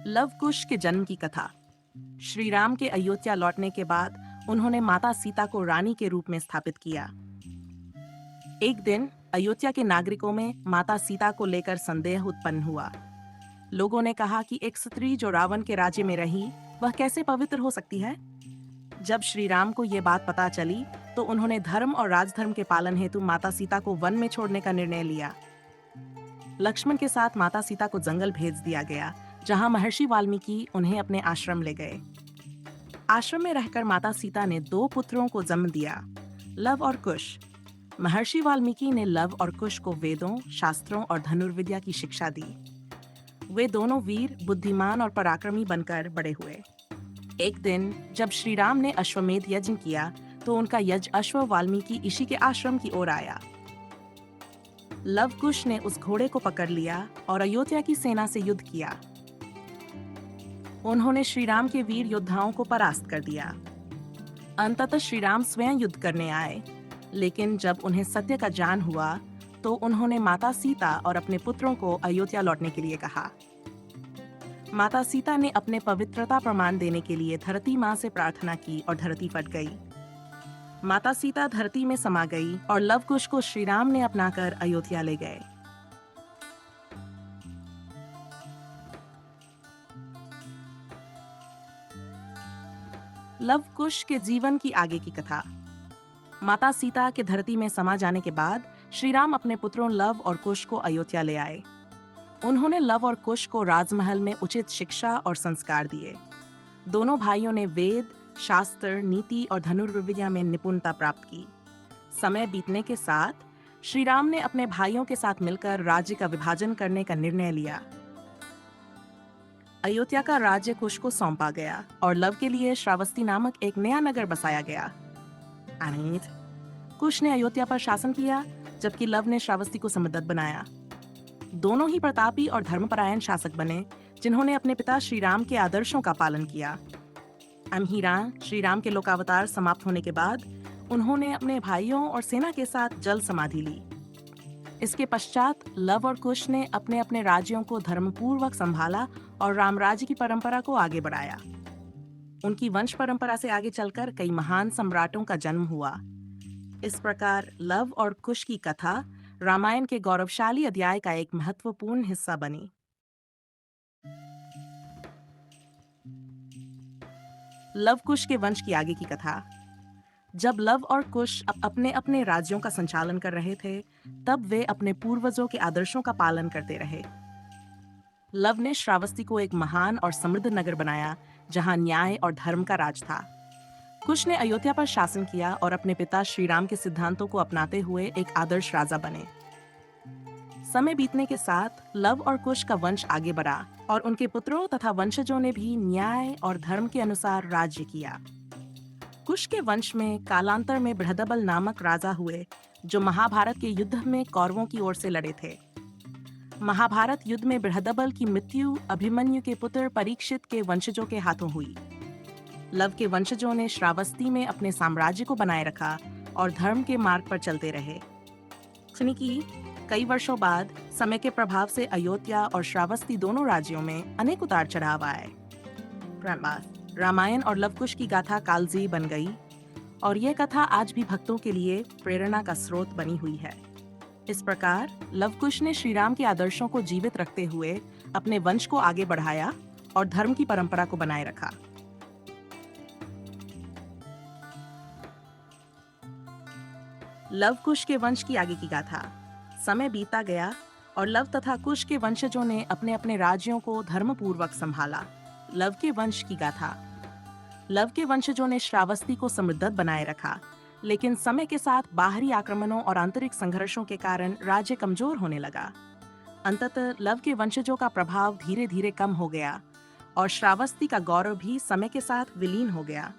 Love कुश के जन्म की कथा। श्री राम के अयोध्या लौटने के बाद उन्होंने माता सीता को रानी के रूप में स्थापित किया। एक दिन अयोध्या के नागरिकों में माता सीता को लेकर संदेह उत्पन्न हुआ। लोगों ने कहा कि एक स्त्री जो रावण के राज्य में रही, वह कैसे पवित्र हो सकती है। जब श्री राम को ये बात पता चली तो उन्होंने धर्म और राजधर्म के पालन हेतु माता सीता को वन में छोड़ने का निर्णय लिया। लक्ष्मण के साथ माता सीता को जंगल भेज दिया गया, जहां महर्षि वाल्मीकि उन्हें अपने आश्रम ले गए। आश्रम में रहकर माता सीता ने 2 पुत्रों को जन्म दिया, लव और कुश। महर्षि वाल्मीकि ने लव और कुश को वेदों, शास्त्रों और धनुर्विद्या की शिक्षा दी। वे दोनों वीर, बुद्धिमान और पराक्रमी बनकर बड़े हुए। एक दिन जब श्री राम ने अश्वमेध यज्ञ किया तो उनका यज्ञ अश्व वाल्मीकि ऋषि के आश्रम की ओर आया। लव कुश ने उस घोड़े को पकड़ लिया और अयोध्या की सेना से युद्ध किया। उन्होंने श्री राम के वीर योद्धाओं को परास्त कर दिया। अंततः श्री राम स्वयं युद्ध करने आए, लेकिन जब उन्हें सत्य का ज्ञान हुआ तो उन्होंने माता सीता और अपने पुत्रों को अयोध्या लौटने के लिए कहा। माता सीता ने अपने पवित्रता प्रमाण देने के लिए धरती माँ से प्रार्थना की और धरती फट गई। माता सीता धरती में समा गई और लव कुश को श्री राम ने अपनाकर अयोध्या ले गए। लव कुश के जीवन की आगे की कथा। माता सीता के धरती में समा जाने के बाद श्री राम अपने पुत्रों लव और कुश को अयोध्या ले आए। उन्होंने लव और कुश को राजमहल में उचित शिक्षा और संस्कार दिए। दोनों भाइयों ने वेद, शास्त्र, नीति और धनुर्विद्या में निपुणता प्राप्त की। समय बीतने के साथ श्री राम ने अपने भाइयों के साथ मिलकर राज्य का विभाजन करने का निर्णय लिया। अयोध्या का राज्य कुश को सौंपा गया और लव के लिए श्रावस्ती नामक एक नया नगर बसाया गया। कुश ने अयोध्या पर शासन किया, जबकि लव ने श्रावस्ती को समृद्ध बनाया। दोनों ही प्रतापी और धर्मपरायण शासक बने, जिन्होंने अपने पिता श्री राम के आदर्शों का पालन किया। हीरा, श्री राम के लोकावतार समाप्त होने के बाद उन्होंने अपने भाइयों और सेना के साथ जल समाधि ली। इसके पश्चात लव और कुश ने अपने अपने राज्यों को धर्मपूर्वक संभाला और रामराज्य की परंपरा को आगे बढ़ाया। उनकी वंश परंपरा से आगे चलकर कई महान सम्राटों का जन्म हुआ। इस प्रकार लव और कुश की कथा रामायण के गौरवशाली अध्याय का एक महत्वपूर्ण हिस्सा बनी। लव कुश के वंश की आगे की कथा। जब लव और कुश अपने अपने राज्यों का संचालन कर रहे थे, तब वे अपने पूर्वजों के आदर्शों का पालन करते रहे। लव ने श्रावस्ती को एक महान और समृद्ध नगर बनाया, जहां न्याय और धर्म का राज था। कुश ने अयोध्या पर शासन किया और अपने पिता श्री राम के सिद्धांतों को अपनाते हुए एक आदर्श राजा बने। समय बीतने के साथ लव और कुश का वंश आगे बढ़ा और उनके पुत्रों तथा वंशजों ने भी न्याय और धर्म के अनुसार राज्य किया। कुश के वंश में कालांतर में बृहदबल नामक राजा हुए, जो महाभारत के युद्ध में कौरवों की ओर से लड़े थे। महाभारत युद्ध में बृहदबल की मृत्यु अभिमन्यु के पुत्र परीक्षित के वंशजों के हाथों हुई। लव के वंशजों ने श्रावस्ती में अपने साम्राज्य को बनाए रखा और धर्म के मार्ग पर चलते रहे। कई वर्षों बाद समय के प्रभाव से अयोध्या और श्रावस्ती दोनों राज्यों में अनेक उतार चढ़ाव आए। रामायण और लव कुश की गाथा कालजयी बन गई और यह कथा आज भी भक्तों के लिए प्रेरणा का स्रोत बनी हुई है। इस प्रकार लव कुश ने श्री राम के आदर्शों को जीवित रखते हुए अपने वंश को आगे बढ़ाया और धर्म की परंपरा को बनाए रखा। लव कुश के वंश की आगे की गाथा। समय बीता गया और लव तथा कुश के वंशजों ने अपने अपने राज्यों को धर्मपूर्वक संभाला। लव के वंश की गाथा। लव के वंशजों ने श्रावस्ती को समृद्ध बनाए रखा, लेकिन समय के साथ बाहरी आक्रमणों और आंतरिक संघर्षों के कारण राज्य कमजोर होने लगा। अंततः लव के वंशजों का प्रभाव धीरे धीरे कम हो गया और श्रावस्ती का गौरव भी समय के साथ विलीन हो गया।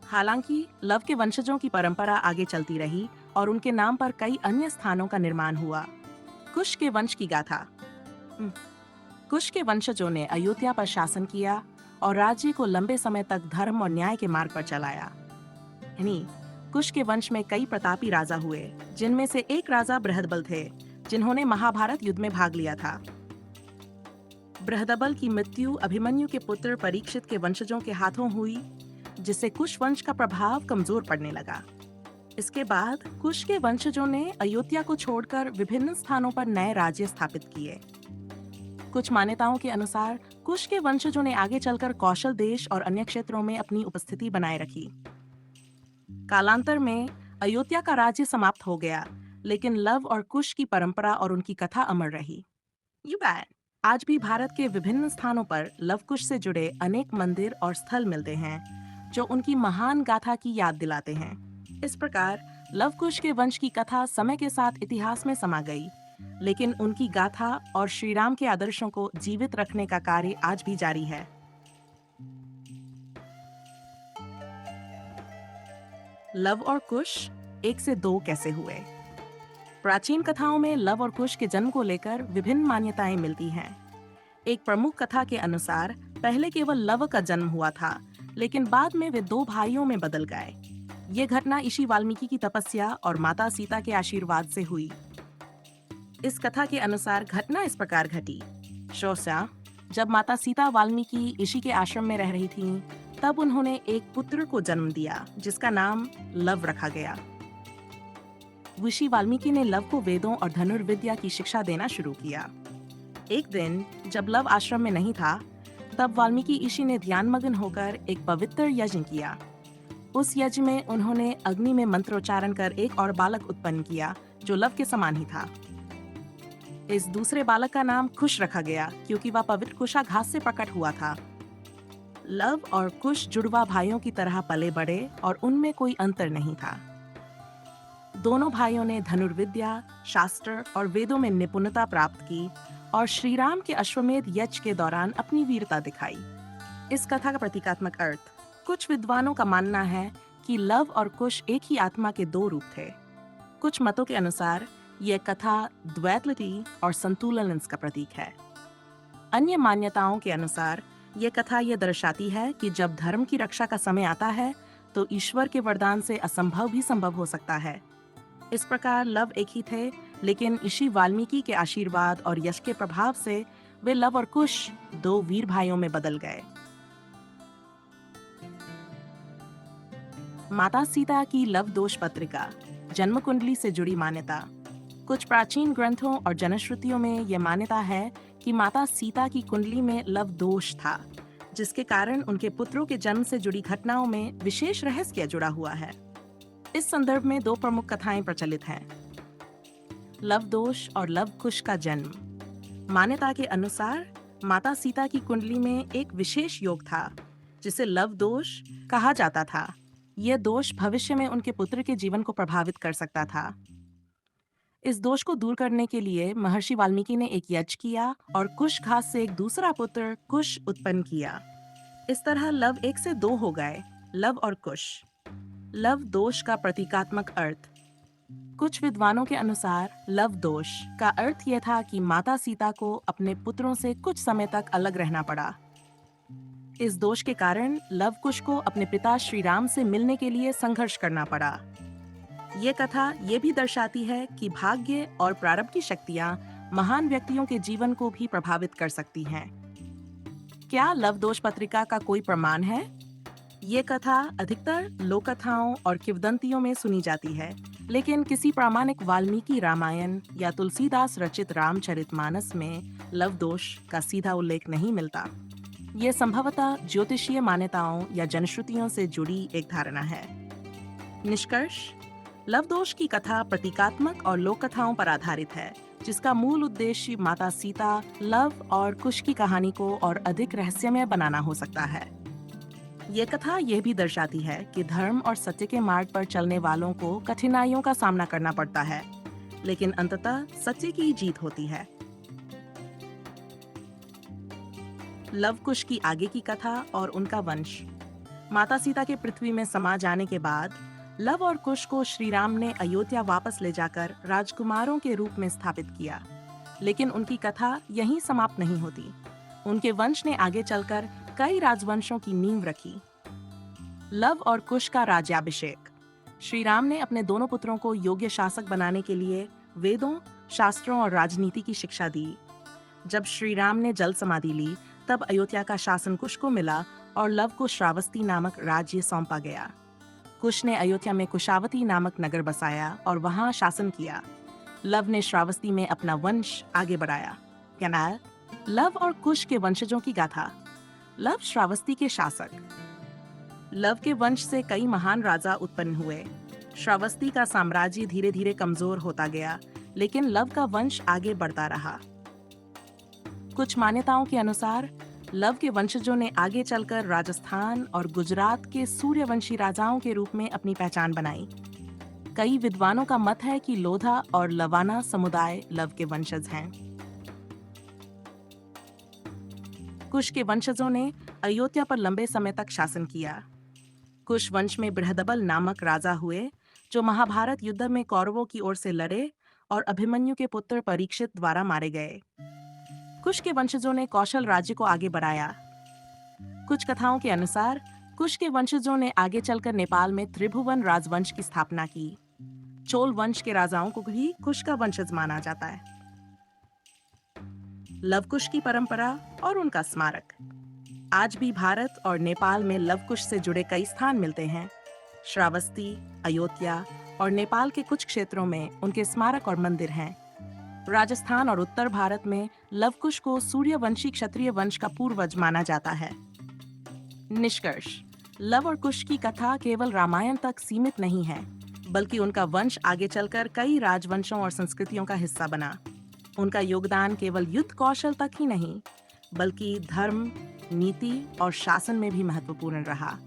हालांकि लव के वंशजों की परंपरा आगे चलती रही और उनके नाम पर कई अन्य स्थानों का निर्माण हुआ। कुश के वंश की गाथा। कुश के वंशजों ने अयोध्या पर शासन किया और राज्य को लंबे समय तक धर्म और न्याय के मार्ग पर चलाया। कुश के वंश में कई प्रतापी राजा हुए, जिनमें से एक राजा बृहदबल थे, जिन्होंने महाभारत युद्ध में भाग लिया था। बृहदबल की मृत्यु अभिमन्यु के पुत्र परीक्षित के वंशजों के हाथों हुई, जिससे कुश वंश का प्रभाव कमजोर पड़ने लगा। इसके बाद कुश के वंशजों ने अयोध्या को छोड़कर विभिन्न स्थानों पर नए राज्य स्थापित किए। कुछ मान्यताओं के अनुसार कुश के वंशजों ने आगे चलकर कौशल देश और अन्य क्षेत्रों में अपनी उपस्थिति बनाए रखी। कालांतर में अयोध्या का राज्य समाप्त हो गया, लेकिन लव और कुश की परंपरा और उनकी कथा अमर रही। You bat. आज भी भारत के विभिन्न स्थानों पर लव कुश से जुड़े अनेक मंदिर और स्थल मिलते हैं, जो उनकी महान गाथा की याद दिलाते हैं। इस प्रकार लव कुश के वंश की कथा समय के साथ इतिहास में समा गई, लेकिन उनकी गाथा और श्री राम के आदर्शों को जीवित रखने का कार्य आज भी जारी है। लव और कुश एक से दो कैसे हुए? प्राचीन कथाओं में लव और कुश के जन्म को लेकर विभिन्न मान्यताएं मिलती हैं। एक प्रमुख कथा के अनुसार पहले केवल लव का जन्म हुआ था, लेकिन बाद में वे दो भाइयों में बदल गए। ये घटना ऋषि वाल्मीकि की तपस्या और माता सीता के आशीर्वाद से हुई। इस कथा के अनुसार घटना इस प्रकार घटी। शौर्या, जब माता सीता वाल्मीकि ऋषि के आश्रम में रह रही थीं, तब उन्होंने एक पुत्र को जन्म दिया, जिसका नाम लव रखा गया। ऋषि वाल्मीकि ने लव को वेदों और धनुर्विद्या की शिक्षा देना शुरू किया। एक दिन जब लव आश्रम में नहीं था, तब वाल्मीकि ऋषि ने ध्यानमग्न होकर एक पवित्र यज्ञ किया। उस यज्ञ में उन्होंने अग्नि में मंत्रोच्चारण कर एक और बालक उत्पन्न किया, जो लव के समान ही था। इस दूसरे बालक का नाम कुश रखा गया, क्योंकि वह पवित्र कुशाघास से प्रकट हुआ था। लव और कुश जुड़वा भाइयों की तरह पले बड़े और उनमें कोई अंतर नहीं था। दोनों भाइयों ने धनुर्विद्या, शास्त्र और वेदों में निपुणता प्राप्त की और श्री राम के अश्वमेध यज्ञ के दौरान अपनी वीरता दिखाई। इस कथा का प्रतीकात्मक अर्थ। कुछ विद्वानों का मानना है कि लव और कुश एक ही आत्मा के दो रूप थे। कुछ मतों के अनुसार यह कथा द्वैतलिटी और संतुलन का प्रतीक है। अन्य मान्यताओं के अनुसार यह कथा यह दर्शाती है कि जब धर्म की रक्षा का समय आता है, तो ईश्वर के वरदान से असंभव भी संभव हो सकता है। इस प्रकार लव एक ही थे, लेकिन ऋषि वाल्मीकि के आशीर्वाद और यश के प्रभाव से वे लव और कुश दो वीर भाइयों में बदल गए। माता सीता की लव दोष पत्रिका, जन्म कुंडली से जुड़ी मान्यता। कुछ प्राचीन ग्रंथों और जनश्रुतियों में यह मान्यता है कि माता सीता की कुंडली में लव दोष था, जिसके कारण उनके पुत्रों के जन्म से जुड़ी घटनाओं में विशेष रहस्य जुड़ा हुआ है। इस संदर्भ में दो प्रमुख कथाएं प्रचलित हैं, लव दोष और लव कुश का जन्म। मान्यता के अनुसार माता सीता की कुंडली में एक विशेष योग था, जिसे लव दोष कहा जाता था। यह दोष भविष्य में उनके पुत्र के जीवन को प्रभावित कर सकता था। इस दोष को दूर करने के लिए महर्षि वाल्मीकि ने एक यज्ञ किया और कुश घास से एक दूसरा पुत्र कुश उत्पन्न किया। इस तरह लव एक से दो हो गए, लव और कुश। लव दोष का प्रतीकात्मक अर्थ। कुछ विद्वानों के अनुसार लव दोष का अर्थ यह था कि माता सीता को अपने पुत्रों से कुछ समय तक अलग रहना पड़ा। इस दोष के कारण लव कुश को अपने पिता श्री राम से मिलने के लिए संघर्ष करना पड़ा। ये कथा ये भी दर्शाती है कि भाग्य और प्रारब्ध की शक्तियां महान व्यक्तियों के जीवन को भी प्रभावित कर सकती हैं। क्या लव दोष पत्रिका का कोई प्रमाण है? ये कथा अधिकतर लोक कथाओं और किंवदंतियों में सुनी जाती है, लेकिन किसी प्रामाणिक वाल्मीकि रामायण या तुलसीदास रचित रामचरितमानस में लव दोष का सीधा उल्लेख नहीं मिलता। ये संभवतः ज्योतिषीय मान्यताओं या जनश्रुतियों से जुड़ी एक धारणा है। निष्कर्ष, लव दोष की कथा प्रतीकात्मक और लोक कथाओं पर आधारित है, जिसका मूल उद्देश्य माता सीता, लव और कुश की कहानी को और अधिक रहस्यमय बनाना हो सकता है। ये कथा यह भी दर्शाती है कि धर्म और सत्य के मार्ग पर चलने वालों को कठिनाइयों का सामना करना पड़ता है, लेकिन अंततः सत्य की ही जीत होती है। लव कुश की आगे की कथा और उनका वंश। माता सीता के पृथ्वी में समा जाने के बाद लव और कुश को श्री राम ने अयोध्या वापस ले जाकर राजकुमारों के रूप में स्थापित किया, लेकिन उनकी कथा यहीं समाप्त नहीं होती। उनके वंश ने आगे चलकर कई राजवंशों की नींव रखी। लव और कुश का राज्याभिषेक। श्री राम ने अपने दोनों पुत्रों को योग्य शासक बनाने के लिए वेदों, शास्त्रों और राजनीति की शिक्षा दी। जब श्री राम ने जल समाधि ली तब अयोध्या का शासन कुश को मिला और लव को श्रावस्ती नामक राज्य सौंपा गया। कुश ने अयोध्या में कुशावती नामक नगर बसाया और वहां शासन किया। लव ने श्रावस्ती में अपना वंश आगे बढ़ाया। कैनाल लव और कुश के वंशजों की गाथा। लव श्रावस्ती के शासक। लव के वंश से कई महान राजा उत्पन्न हुए। श्रावस्ती का साम्राज्य धीरे धीरे कमजोर होता गया, लेकिन लव का वंश आगे बढ़ता रहा। कुछ मान्यताओं के अनुसार लव के वंशजों ने आगे चलकर राजस्थान और गुजरात के सूर्यवंशी राजाओं के रूप में अपनी पहचान बनाई। कई विद्वानों का मत है कि लोधा और लवाना समुदाय लव के वंशज हैं। कुश के वंशजों ने अयोध्या पर लंबे समय तक शासन किया। कुश वंश में बृहदबल नामक राजा हुए, जो महाभारत युद्ध में कौरवों की ओर से लड़े और अभिमन्यु के पुत्र परीक्षित द्वारा मारे गए। कुश के वंशजों ने कौशल राज्य को आगे बढ़ाया। कुछ कथाओं के अनुसार कुश के वंशजों ने आगे चलकर नेपाल में त्रिभुवन राजवंश की स्थापना की। चोल वंश के राजाओं को भी कुश का वंशज माना जाता है। लवकुश की परंपरा और उनका स्मारक। आज भी भारत और नेपाल में लवकुश से जुड़े कई स्थान मिलते हैं। श्रावस्ती, अयोध्या और नेपाल के कुछ क्षेत्रों में उनके स्मारक और मंदिर हैं। राजस्थान और उत्तर भारत में लवकुश को सूर्यवंशी क्षत्रिय वंश का पूर्वज माना जाता है। निष्कर्ष, लव और कुश की कथा केवल रामायण तक सीमित नहीं है, बल्कि उनका वंश आगे चलकर कई राजवंशों और संस्कृतियों का हिस्सा बना। उनका योगदान केवल युद्ध कौशल तक ही नहीं, बल्कि धर्म, नीति और शासन में भी महत्वपूर्ण रहा।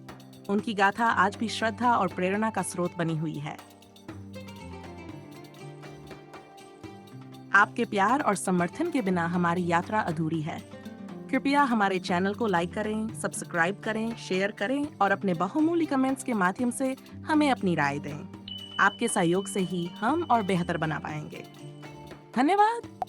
उनकी गाथा आज भी श्रद्धा और प्रेरणा का स्रोत बनी हुई है। आपके प्यार और समर्थन के बिना हमारी यात्रा अधूरी है। कृपया हमारे चैनल को लाइक करें, सब्सक्राइब करें, शेयर करें और अपने बहुमूल्य कमेंट्स के माध्यम से हमें अपनी राय दें। आपके सहयोग से ही हम और बेहतर बना पाएंगे। धन्यवाद।